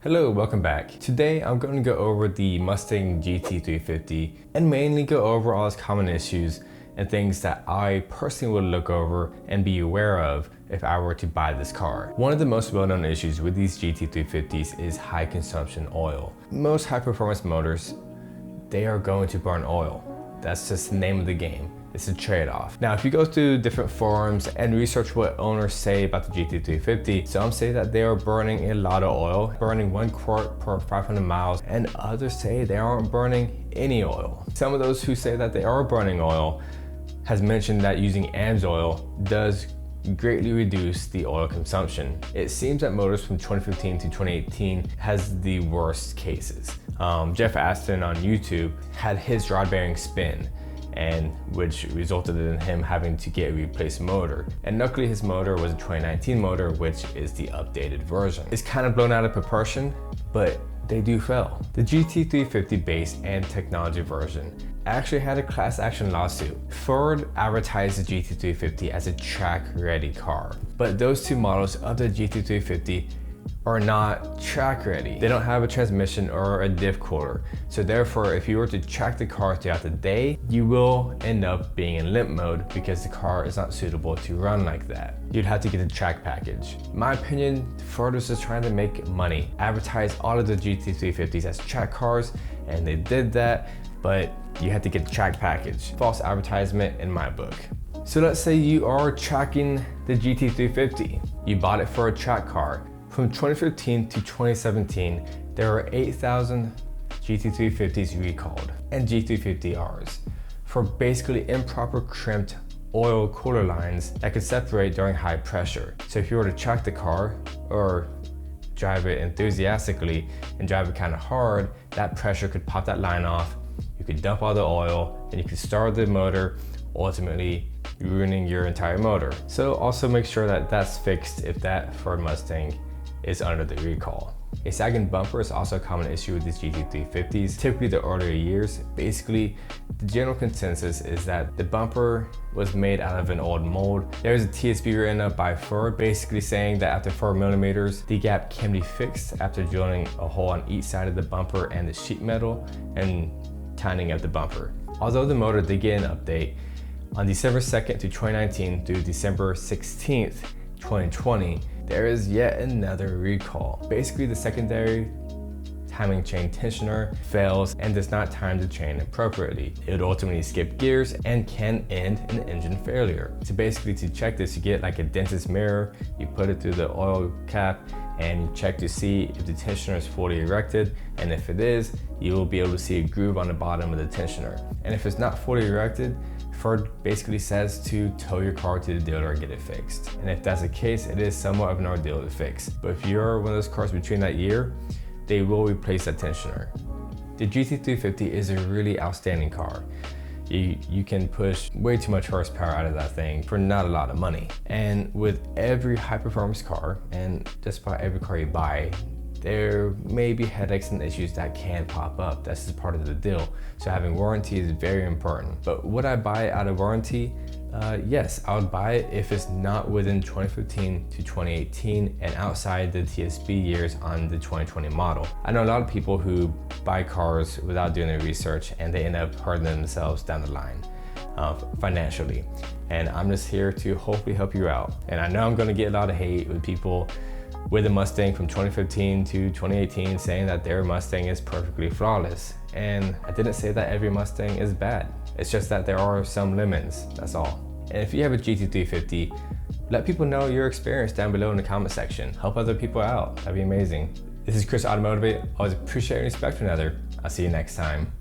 Hello, welcome back. Today I'm going to go over the Mustang GT350 and mainly go over all its common issues and things that I personally would look over and be aware of if I were to buy this car. One of the most well-known issues with these GT350s is high consumption oil. Most high-performance motors, they are going to burn oil. That's just the name of the game. It's a trade-off. Now, if you go to different forums and research what owners say about the GT350, some say that they are burning a lot of oil, burning 1 quart per 500 miles, and others say they aren't burning any oil. Some of those who say that they are burning oil has mentioned that using AMSOIL does greatly reduce the oil consumption. It seems that motors from 2015 to 2018 has the worst cases. Jeff Aston on YouTube had his rod bearing spin, and which resulted in him having to get a replaced motor. And luckily his motor was a 2019 motor, which is the updated version. It's kind of blown out of proportion, but they do fail. The GT350 base and technology version actually had a class action lawsuit. Ford advertised the GT350 as a track-ready car, but those two models of the GT350 are not track ready. They don't have a transmission or a diff cooler. So therefore, if you were to track the car throughout the day, you will end up being in limp mode because the car is not suitable to run like that. You'd have to get the track package. In my opinion, Ford was just trying to make money. Advertise all of the GT350s as track cars, and they did that, but you had to get the track package. False advertisement in my book. So let's say you are tracking the GT350. You bought it for a track car. From 2015 to 2017, there were 8,000 GT350s recalled and GT350Rs for basically improper crimped oil cooler lines that could separate during high pressure. So if you were to track the car or drive it enthusiastically and drive it kind of hard, that pressure could pop that line off. You could dump all the oil and you could start the motor, ultimately ruining your entire motor. So also make sure that that's fixed if that Ford Mustang is under the recall. A sagging bumper is also a common issue with these GT350s, typically the earlier years. Basically, the general consensus is that the bumper was made out of an old mold. There's a TSB written up by Ford, basically saying that after 4 millimeters, the gap can be fixed after drilling a hole on each side of the bumper and the sheet metal and tightening up the bumper. Although the motor did get an update, on December 2nd to 2019 through December 16th, 2020, there is yet another recall. Basically, the secondary timing chain tensioner fails and does not time the chain appropriately. It would ultimately skip gears and can end in engine failure. So basically, to check this, you get like a dentist mirror, you put it through the oil cap, and you check to see if the tensioner is fully erected, and if it is, you will be able to see a groove on the bottom of the tensioner. And if it's not fully erected, Ford basically says to tow your car to the dealer and get it fixed. And if that's the case, it is somewhat of an ordeal to fix. But if you're one of those cars between that year, they will replace that tensioner. The GT350 is a really outstanding car. You can push way too much horsepower out of that thing for not a lot of money. And with every high performance car, and just about every car you buy, there may be headaches and issues that can pop up. That's just part of the deal. So having warranty is very important. But would I buy it out of warranty? Yes, I would buy it if it's not within 2015 to 2018 and outside the TSB years on the 2020 model. I know a lot of people who buy cars without doing their research and they end up hurting themselves down the line financially. And I'm just here to hopefully help you out. And I know I'm gonna get a lot of hate with people with a Mustang from 2015 to 2018 saying that their Mustang is perfectly flawless. And I didn't say that every Mustang is bad. It's just that there are some lemons, that's all. And if you have a GT350, let people know your experience down below in the comment section. Help other people out, that'd be amazing. This is Chris Automotivate. Always appreciate and respect one another. I'll see you next time.